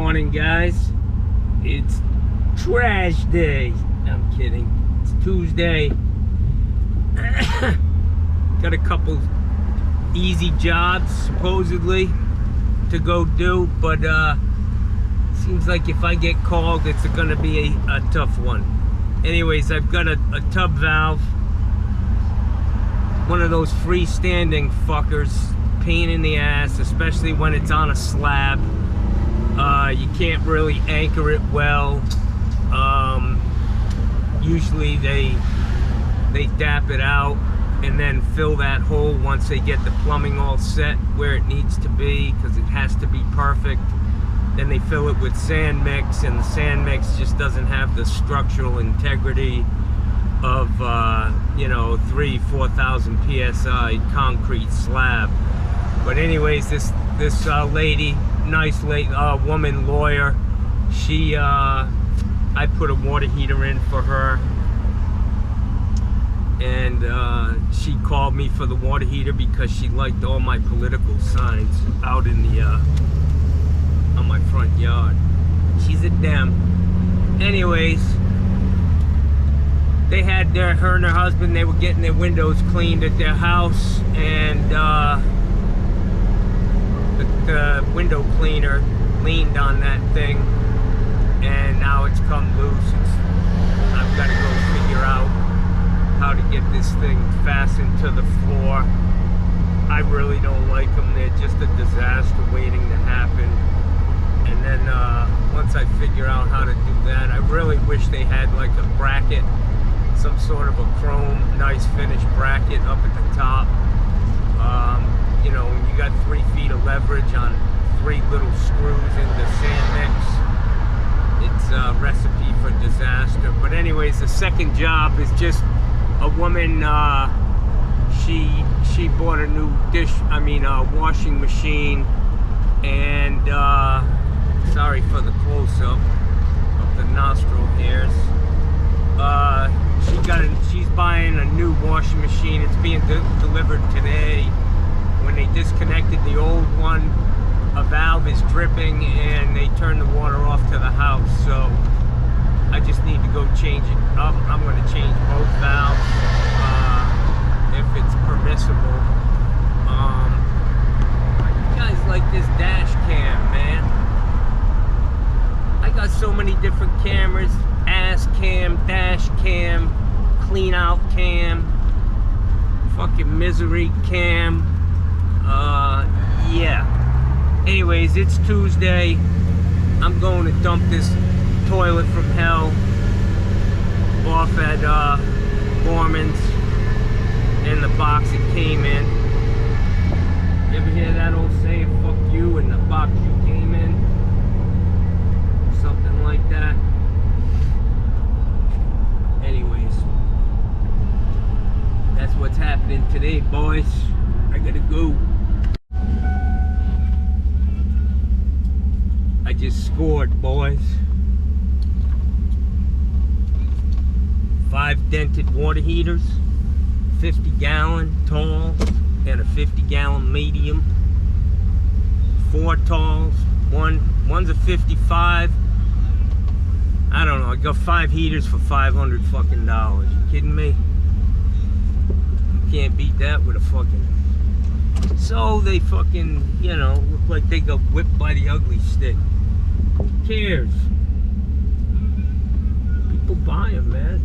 morning, guys. It's trash day. I'm kidding. It's Tuesday. Got a couple easy jobs supposedly to go do, but seems like if I get called, it's gonna be a tough one. Anyways, I've got a tub valve, one of those freestanding fuckers, pain in the ass, especially when it's on a slab. You can't really anchor it well. Usually they dap it out and then fill that hole once they get the plumbing all set where it needs to be, because it has to be perfect. Then they fill it with sand mix, and the sand mix just doesn't have the structural integrity of 3,000-4,000 psi concrete slab. But anyways, this lady, nice lady, woman lawyer, she I put a water heater in for her, and she called me for the water heater because she liked all my political signs out in the on my front yard. She's a Dem. Anyways, they had her and her husband, they were getting their windows cleaned at their house, and the window cleaner leaned on that thing, and now it's come loose. I've got to go figure out how to get this thing fastened to the floor. I really don't like them. They're just a disaster waiting to happen. And then once I figure out how to do that, I really wish they had like a bracket, some sort of a chrome, nice finished bracket up at the top. When you got 3 feet of leverage on 3 little screws in the sand mix, it's a recipe for disaster. But anyways, the second job is just a woman. She bought a new washing machine, and sorry for the close-up of the nostril hairs. She's buying a new washing machine. It's being delivered today. When they disconnected the old one, a valve is dripping, and they turned the water off to the house. So I just need to go change it up. I'm going to change both valves if it's permissible. You guys like this dash cam, man? I got so many different cameras: ass cam, dash cam, clean out cam, fucking misery cam. Yeah. Anyways, it's Tuesday. I'm going to dump this toilet from hell off at Borman's in the box it came in. You ever hear that old saying, fuck you in the box you came in? Something like that. Anyways, that's what's happening today, boys. I gotta go. I just scored, boys. 5 dented water heaters, 50-gallon tall and a 50-gallon medium. 4 talls. One's a 55. I don't know. I got 5 heaters for $500 fucking dollars. You kidding me? You can't beat that with a fucking. So they fucking, look like they got whipped by the ugly stick. Who cares? People buy them, man.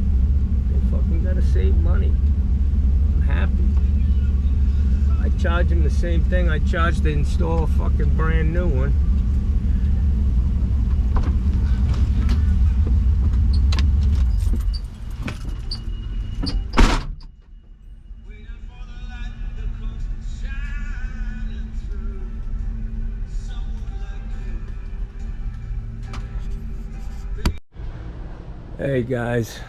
They fucking gotta save money. I'm happy. I charge them the same thing I charge to install a fucking brand new one. Hey guys,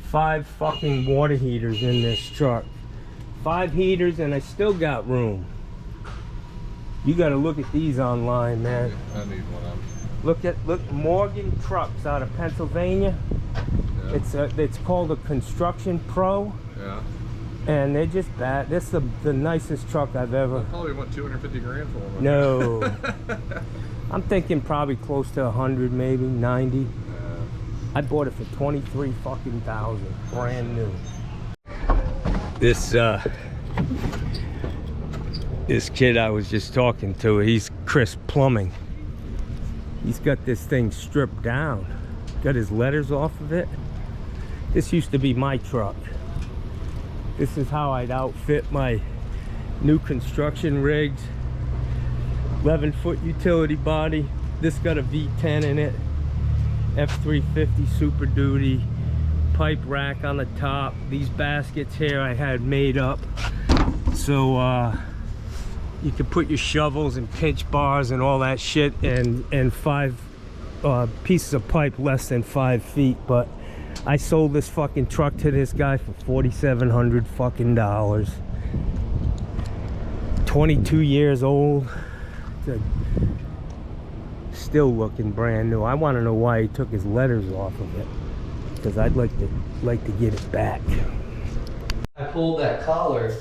5 fucking water heaters in this truck. 5 heaters, and I still got room. You gotta look at these online, man. I need one of Look them. at Morgan Trucks out of Pennsylvania. Yeah. It's called a Construction Pro. Yeah. And they're just bad. This is the nicest truck I've ever. I probably want 250 grand for them. No. I'm thinking probably close to 100, maybe 90. I bought it for 23 fucking thousand, brand new. This kid I was just talking to, he's Chris Plumbing. He's got this thing stripped down, got his letters off of it. This used to be my truck. This is how I'd outfit my new construction rigs. 11-foot utility body. This got a V10 in it. F350 Super Duty. Pipe rack on the top. These baskets here I had made up. So you could put your shovels and pinch bars and all that shit, and 5 pieces of pipe less than 5 feet. But I sold this fucking truck to this guy for $4,700 fucking dollars. 22 years old. Still looking brand new. I want to know why he took his letters off of it, because I'd like to get it back. I pulled that collar.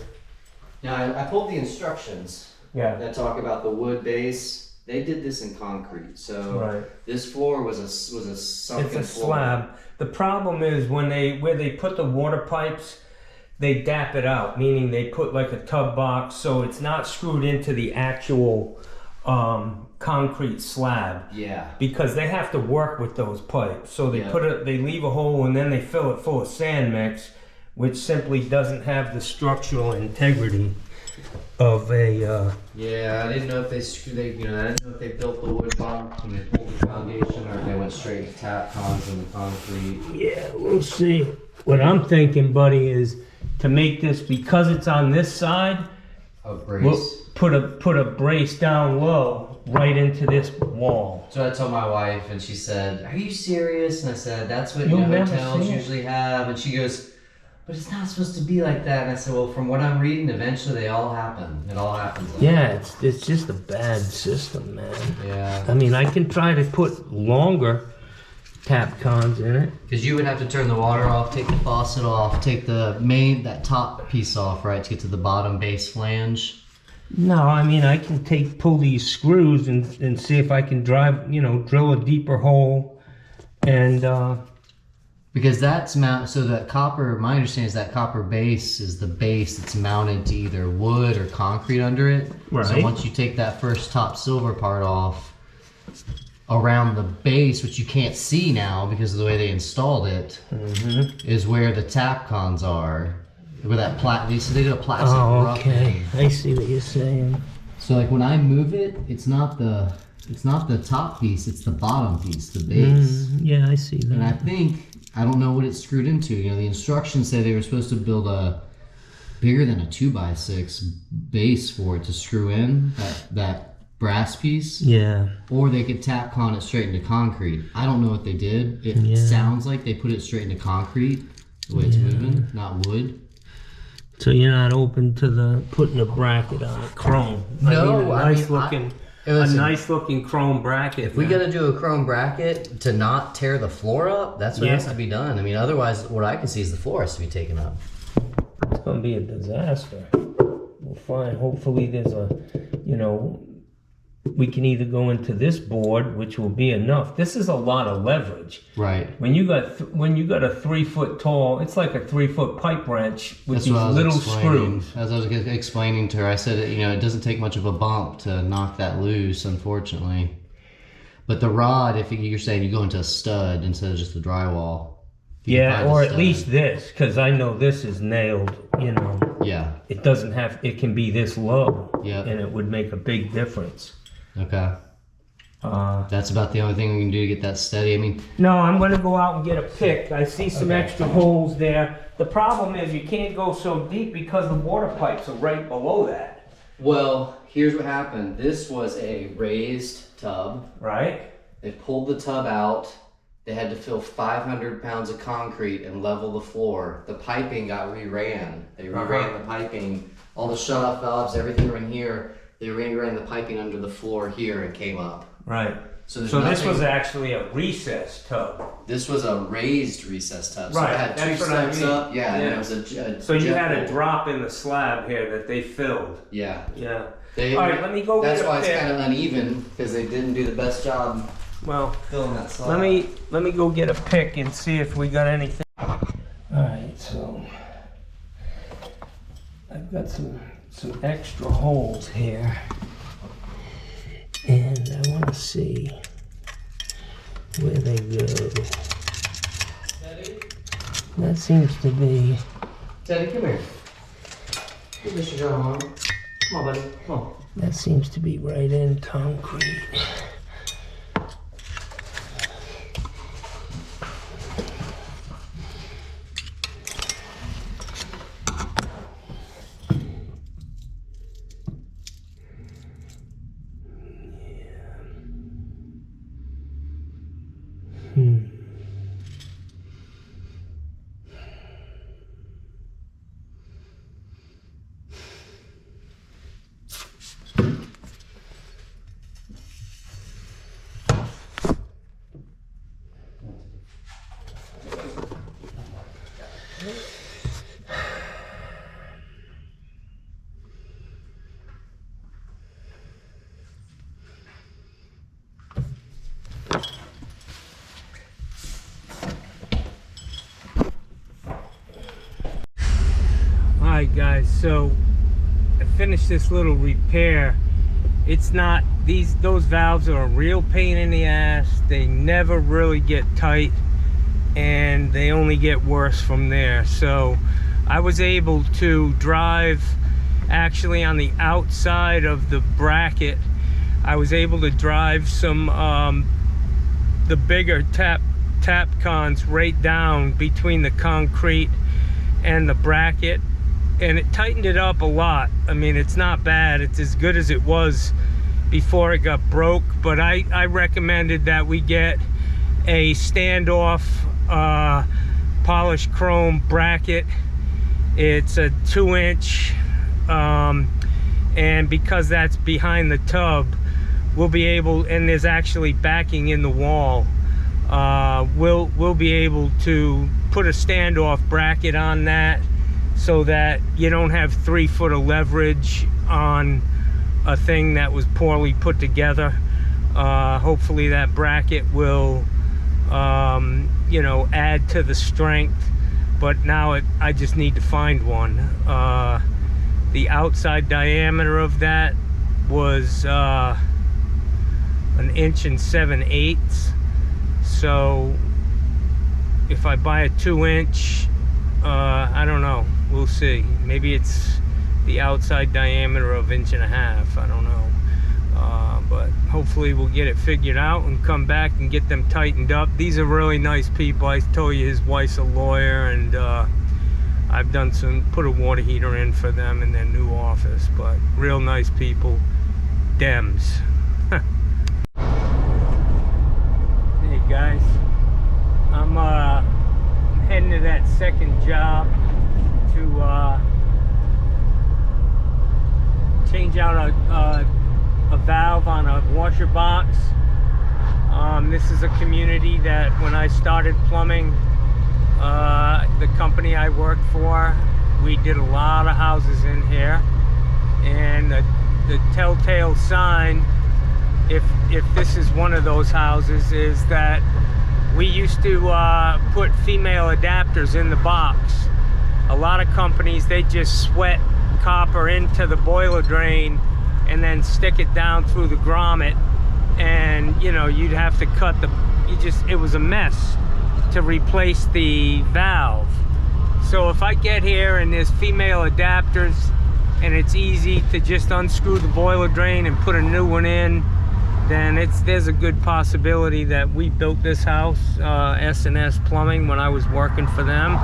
Now I pulled the instructions. Yeah. That talk about the wood base. They did this in concrete, so this floor was a sunken floor. It's a slab. The problem is where they put the water pipes, they dap it out, meaning they put like a tub box, so it's not screwed into the actual concrete slab. Yeah. Because they have to work with those pipes, so they they leave a hole and then they fill it full of sand mix, which simply doesn't have the structural integrity of a. Yeah, I didn't know if I didn't know if they built the wood box and they pulled the foundation, or if they went straight to tap cons in the concrete. Yeah, we'll see. What I'm thinking, buddy, is to make this, because it's on this side, a brace. We'll put a brace down low right into this wall. So I told my wife, and she said, "Are you serious?" And I said, "That's what hotels usually have." And she goes, "But it's not supposed to be like that." And I said, "Well, from what I'm reading, eventually they all happen. It all happens." Yeah, it's just a bad system, man. Yeah. I mean, I can try to put longer tap cons in it. Because you would have to turn the water off, take the faucet off, take that top piece off, right, to get to the bottom base flange. No, I mean, I can pull these screws and see if I can drill a deeper hole, and because that's so that copper, my understanding is that copper base is the base that's mounted to either wood or concrete under it. Right. So once you take that first top silver part off, around the base, which you can't see now because of the way they installed it, is where the tap cons are. Where that so they did a plastic okay. I see what you're saying. So like when I move it, it's not the top piece, it's the bottom piece, the base. Yeah, I see that. And I don't know what it's screwed into. You know, the instructions say they were supposed to build a bigger than a 2x6 base for it to screw in that brass piece. Yeah. Or they could tap con it straight into concrete. I don't know what they did. It sounds like they put it straight into concrete, the way it's moving, not wood. So you're not open to putting a bracket on it, chrome? No, a nice looking chrome bracket. If we gotta do a chrome bracket to not tear the floor up, that's what has to be done. I mean, otherwise, what I can see is the floor has to be taken up. It's gonna be a disaster. We'll find. Hopefully, there's we can either go into this board, which will be enough. This is a lot of leverage. Right. When you got a 3 foot tall, it's like a 3 foot pipe wrench with these little screws. As I was explaining to her, I said, it doesn't take much of a bump to knock that loose, unfortunately. But the rod, if you're saying you go into a stud instead of just a drywall. Yeah, or at least this, because I know this is nailed, Yeah. It doesn't it can be this low. Yeah. And it would make a big difference. Okay. That's about the only thing we can do to get that steady. I mean, no, I'm going to go out and get a pick. I see some extra holes there. The problem is you can't go so deep because the water pipes are right below that. Well, here's what happened. This was a raised tub. Right. They pulled the tub out. They had to fill 500 pounds of concrete and level the floor. The piping got reran. They reran the piping. All the shut-off valves, everything were in here. They reran the piping under the floor here and came up. Right. So this was actually a recessed tub. This was a raised recessed tub. So right. It had That's two steps up. Yeah. And it was so you had a drop in the slab here that they filled. Yeah. Yeah. All right, let me go That's get a why pick. it's kind of uneven, because they didn't do the best job Well, filling that slot. let me go get a pick and see if we got anything. All right, so I've got some extra holes here, and I want to see where they go. That seems to be. Teddy, come here. Give Mr. John a hand. Come on, buddy. Come on. That seems to be right in concrete. Alright guys, so I finished this little repair. It's not, those valves are a real pain in the ass. They never really get tight and they only get worse from there. So I was able to drive actually on the outside of the bracket. I was able to drive some the bigger Tapcons right down between the concrete and the bracket, and it tightened it up a lot. I mean, it's not bad. It's as good as it was before it got broke, but I recommended that we get a standoff polished chrome bracket. It's a 2-inch, and because that's behind the tub, we'll be able, and there's actually backing in the wall, we'll be able to put a standoff bracket on that so that you don't have 3 foot of leverage on a thing that was poorly put together. Hopefully that bracket will you know, add to the strength, but now I just need to find one. The outside diameter of that was 1 7/8 inches. So if I buy a 2-inch, I don't know, we'll see. Maybe it's the outside diameter of 1.5 inches. I don't know. But hopefully we'll get it figured out and come back and get them tightened up. These are really nice people. I told you his wife's a lawyer, and I've done put a water heater in for them in their new office, but real nice people. Dems. Hey guys, I'm heading to that second job to change out a valve on a washer box. This is a community that when I started plumbing, the company I worked for, we did a lot of houses in here, and the telltale sign, if this is one of those houses, is that we used to put female adapters in the box. A lot of companies, they just sweat copper into the boiler drain and then stick it down through the grommet, and you know, you'd have to cut it was a mess to replace the valve. So if I get here and there's female adapters and it's easy to just unscrew the boiler drain and put a new one in, then there's a good possibility that we built this house, S&S Plumbing, when I was working for them.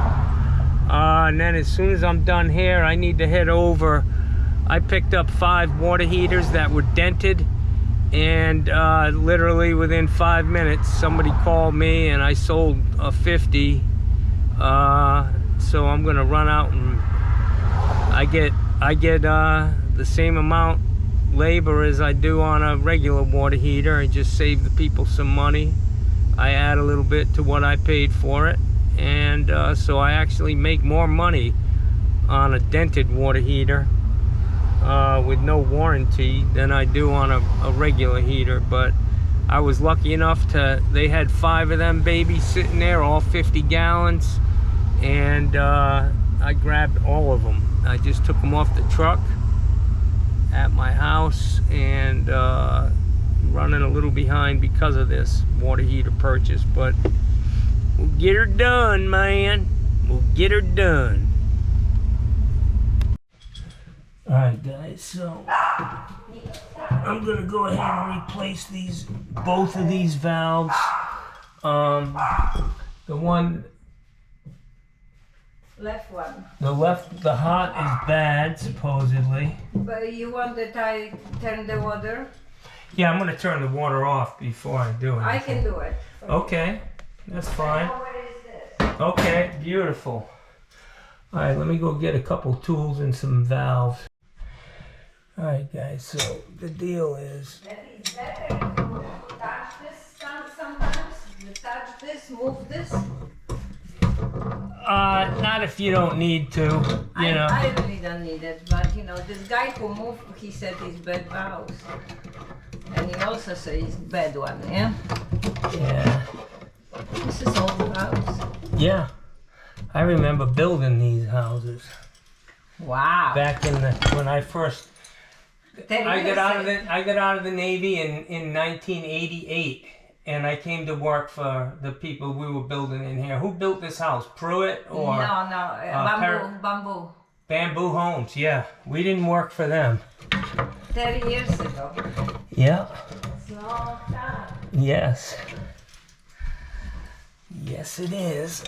And then as soon as I'm done here, I need to head over. I picked up 5 water heaters that were dented, and literally within 5 minutes somebody called me and I sold a 50. So I'm gonna run out and I get the same amount labor as I do on a regular water heater. I just save the people some money. I add a little bit to what I paid for it, and so I actually make more money on a dented water heater. with no warranty than I do on a regular heater. But I was lucky enough they had 5 of them babies sitting there, all 50 gallons, and I grabbed all of them. I just took them off the truck at my house, and running a little behind because of this water heater purchase, but we'll get her done, man. We'll get her done. Alright guys, so I'm gonna go ahead and replace both of these valves. The one, Left one. the hot is bad, supposedly. But you want that I turn the water? Yeah, I'm gonna turn the water off before I do it. I can do it. Okay, that's fine. Where is this? Okay, beautiful. Alright, let me go get a couple tools and some valves. Alright guys, so the deal is, That is better to touch this sometimes. You touch this, move this. not if you don't need to, you know. I really don't need it, but you know, this guy who moved, he said it's bad valves. And he also says it's bad one, yeah? Yeah. This is old valves. Yeah. I remember building these houses Wow. back when I first, 10 I years got out of the Navy in 1988. And I came to work for the people we were building in here. Who built this house? Pruitt or bamboo. Bamboo Homes? Yeah, we didn't work for them. 30 years ago. Yeah. It's a long time. Yes. Yes, it is.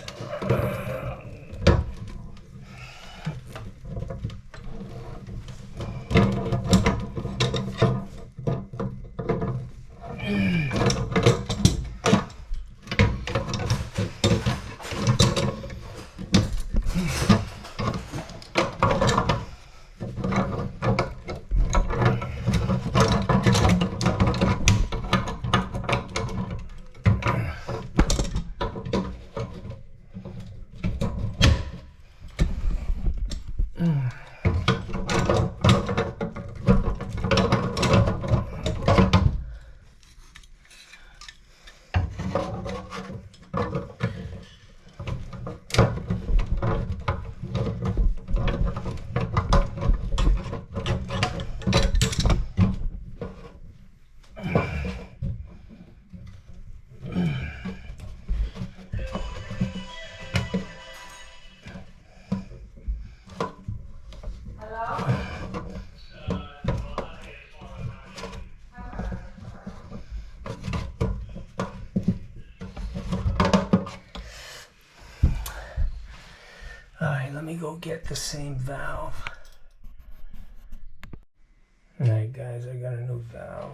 Alright, let me go get the same valve. Alright guys, I got a new valve.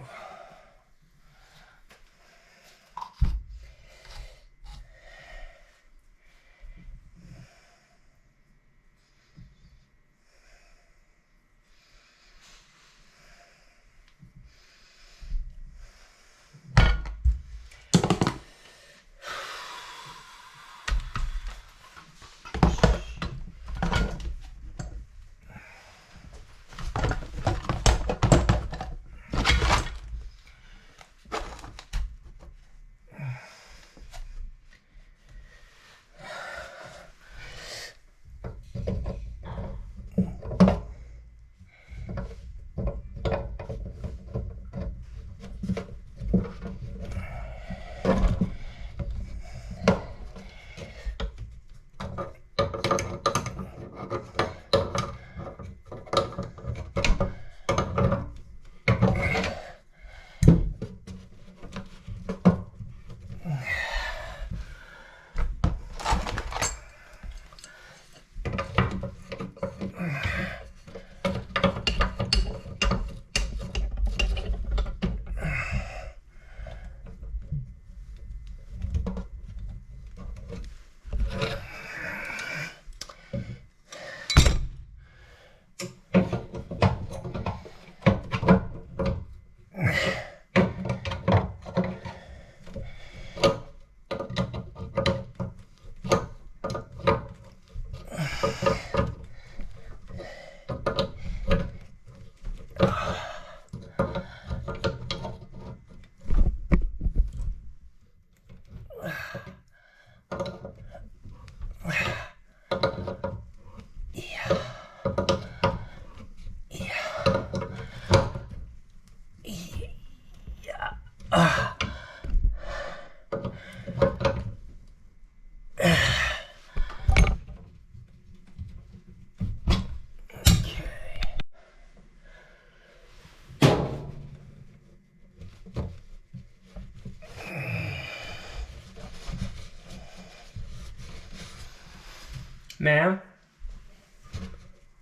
Ma'am,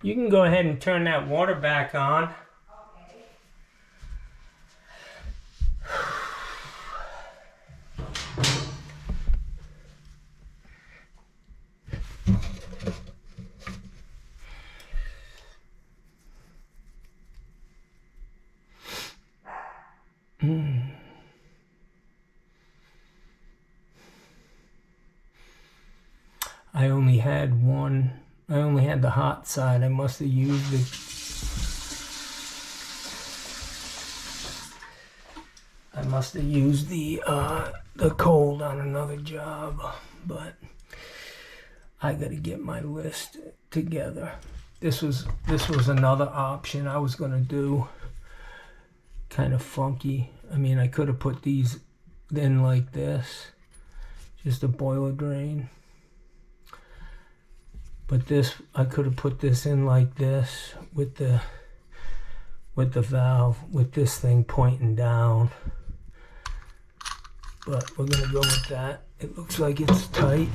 you can go ahead and turn that water back on. I only had one. I only had the hot side. I must have used the cold on another job, but I got to get my list together. This was another option I was gonna do. Kind of funky. I mean, I could have put these in like this, just a boiler drain. But this, I could have put this in like this with the valve, with this thing pointing down. But we're gonna go with that. It looks like it's tight.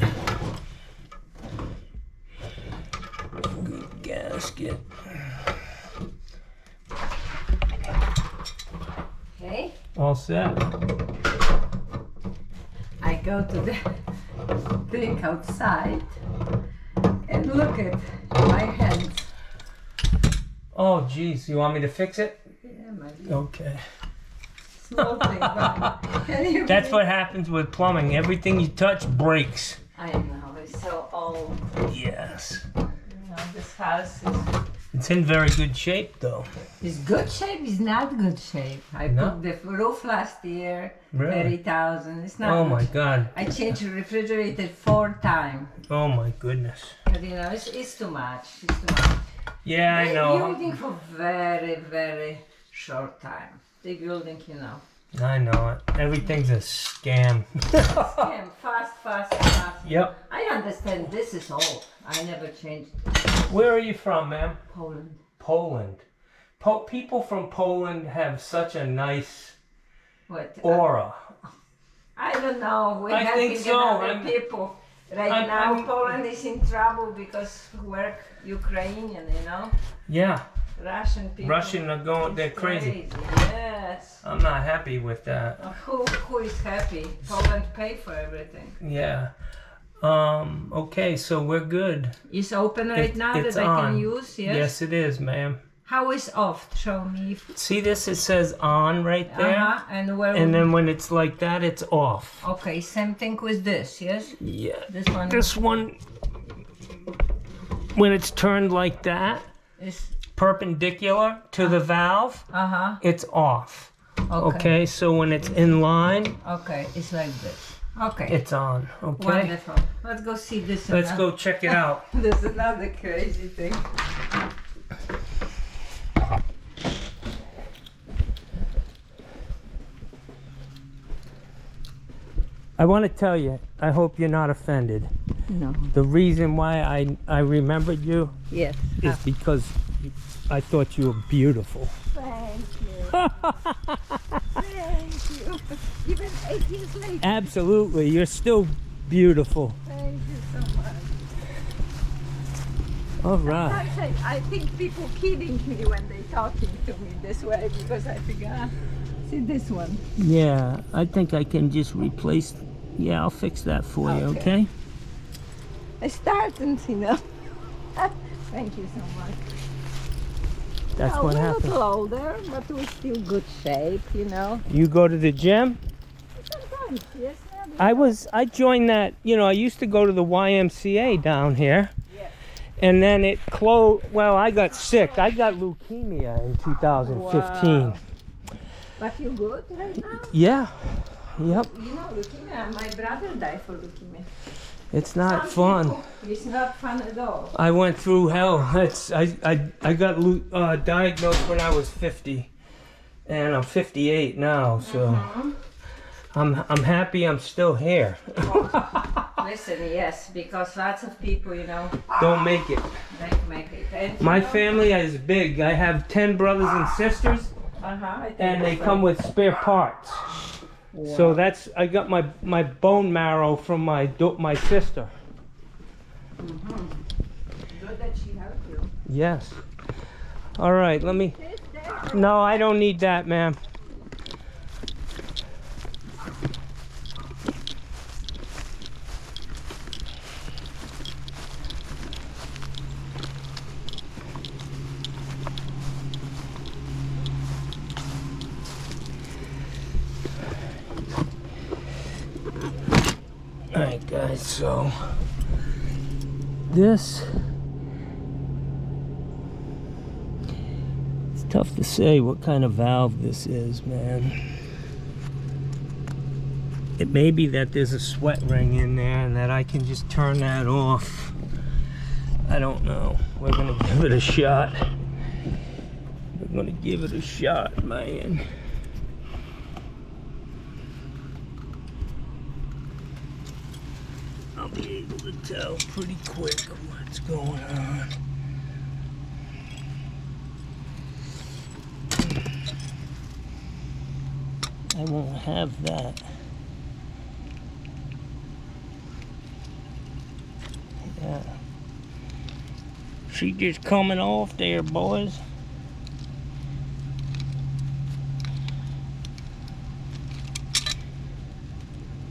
Good gasket. Okay. All set. I go to the thing outside and look at my hands. Oh, geez, you want me to fix it? Yeah, maybe. Okay. Small thing, but can you That's believe- what happens with plumbing. Everything you touch breaks. I know, it's so old. Yes. You know, this house It's in very good shape, though. is good shape, it's not good shape. I No? put the roof last year, Really? 30,000. It's not Oh good my shape. God. I changed the refrigerator 4 times. Oh my goodness. But you know, it's too much. It's too much. Yeah, I They know. building for very, very short time. They building, you know. I know it. Everything's a scam. Scam, fast. Yep. I understand this is old. I never changed Where are you from, ma'am? Poland. Poland. People from Poland have such a nice What? aura. I don't know. We're I helping think so. other people. Right I'm- now, I'm- Poland is in trouble because work Ukrainian, you know, Yeah, Russian people. Russian are going, they're It's crazy. Yes. I'm not happy with that. Who is happy? Poland pay for everything. Yeah. Okay, so we're good. It's open right now it's that I can on. use. Yes. Yes, it is, ma'am. How is off? Show me. See this? It says on right there. And where? And then when it's like that, it's off. Okay, same thing with this. Yes. Yeah. This one This one, when it's turned like that, is. perpendicular to the valve, it's off. Okay, so when it's in line, Okay, it's like this. Okay. it's on. Okay, Wonderful. Let's go see this. let's go check it out. There's another crazy thing. I want to tell you, I hope you're not offended. No. The reason why I remembered you Yes. is because I thought you were beautiful. Thank you. Thank you. Even 8 years later. Absolutely, you're still beautiful. Thank you so much. All right. I think people kidding me when they talking to me this way because I figure, see this one. Yeah, I think I can just replace. Yeah, I'll fix that for you, Okay. okay? I start and you know. Thank you so much. That's Well, what we're happened. a little older, but we're still good shape, you know. You go to the gym? Sometimes, yes. I joined that, I used to go to the YMCA down here. Yes. And then it closed. Well, I got sick. I got leukemia in 2015. Wow. But you good right now? Yeah. Yep. You know, leukemia, my brother died for leukemia. It's not Some fun. people, it's not fun at all. I went through hell. I got diagnosed when I was 50. And I'm 58 now, so I'm happy I'm still here. Listen, yes, because lots of people, you know, Don't make it. make it. And My family is big. I have 10 brothers and sisters, and they come with spare parts. So I got my bone marrow from my sister. Good that she helped you. Yes. All right, let me. No, I don't need that, ma'am. Alright guys, so this, it's tough to say what kind of valve this is, man. It may be that there's a sweat ring in there and that I can just turn that off. I don't know. We're gonna give it a shot. We're gonna give it a shot, man. I'll be able to tell pretty quick what's going on. I won't have that. Yeah. She just coming off there, boys.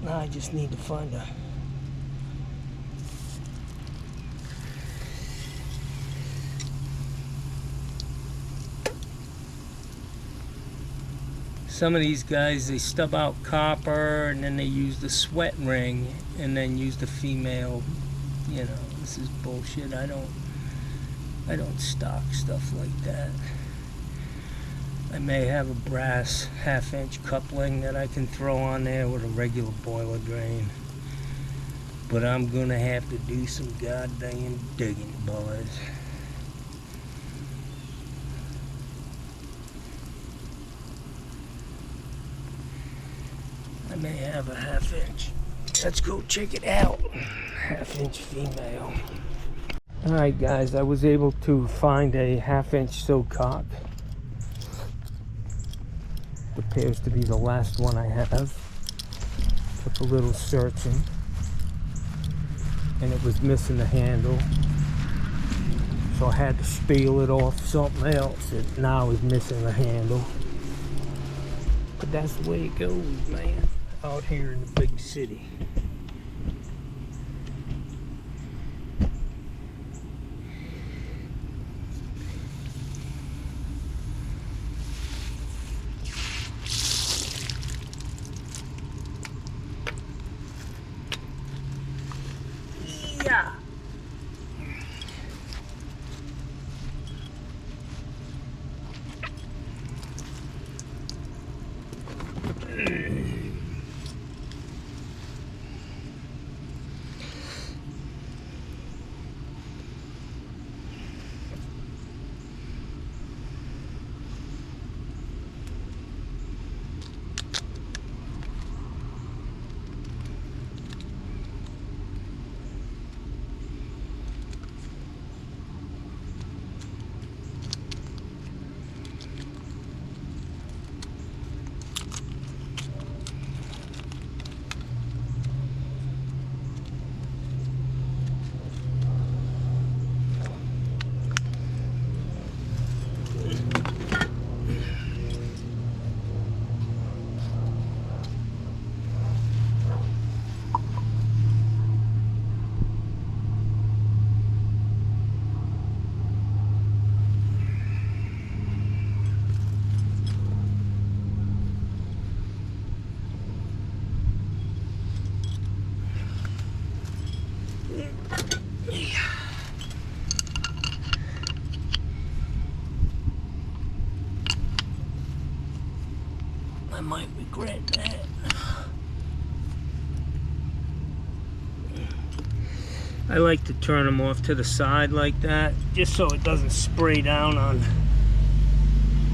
Now I just need to find a. Some of these guys, they stub out copper and then they use the sweat ring and then use the female. You know, this is bullshit. I don't stock stuff like that. I may have a brass 1/2-inch coupling that I can throw on there with a regular boiler drain. But I'm gonna have to do some goddamn digging, boys. I may have a 1/2-inch. Let's go check it out. 1/2-inch female. Alright guys, I was able to find a 1/2-inch silcock. Appears to be the last one I have. Took a little searching and it was missing the handle. So I had to spiel it off something else that now is missing the handle. But that's the way it goes, man. Out here in the big city. Yeah. I might regret that. I like to turn them off to the side like that, just so it doesn't spray down on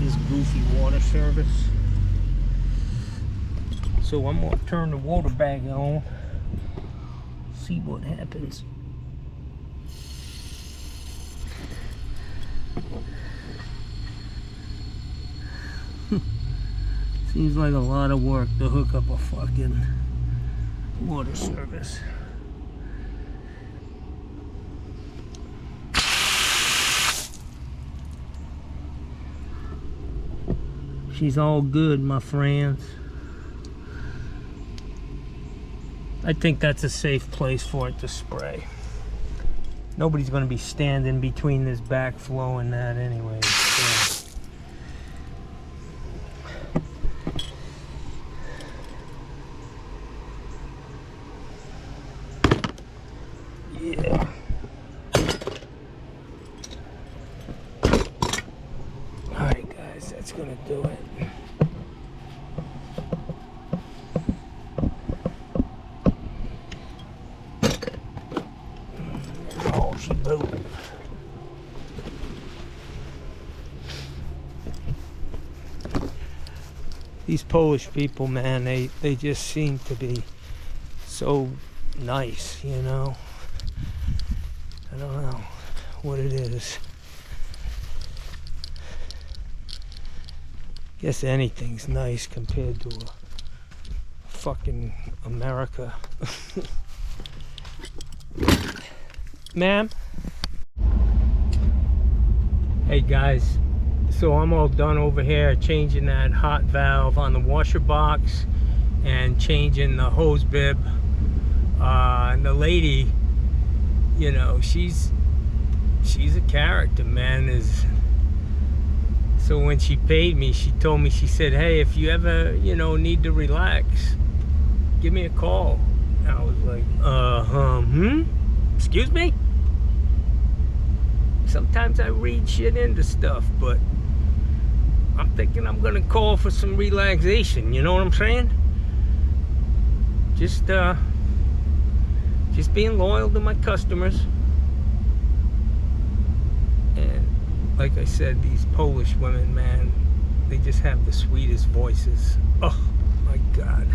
this goofy water service. So so I'm gonna turn the water bag on. See what happens. Seems like a lot of work to hook up a fucking water service. She's all good, my friends. I think that's a safe place for it to spray. Nobody's gonna be standing between this backflow and that anyway. So. Yeah. Alright guys, that's gonna do it. Oh, she moved. These Polish people, man, they just seem to be so nice, you know. I don't know what it is. Guess anything's nice compared to a fucking America. Ma'am? Hey guys, so I'm all done over here changing that hot valve on the washer box and changing the hose bib. And the lady, you know, she's a character, man. So when she paid me, she told me, she said, hey, if you ever, you know, need to relax, give me a call. And I was like, excuse me? Sometimes I read shit into stuff, but I'm thinking I'm gonna call for some relaxation, you know what I'm saying? Just being loyal to my customers. And like I said, these Polish women, man, they just have the sweetest voices. Oh my God.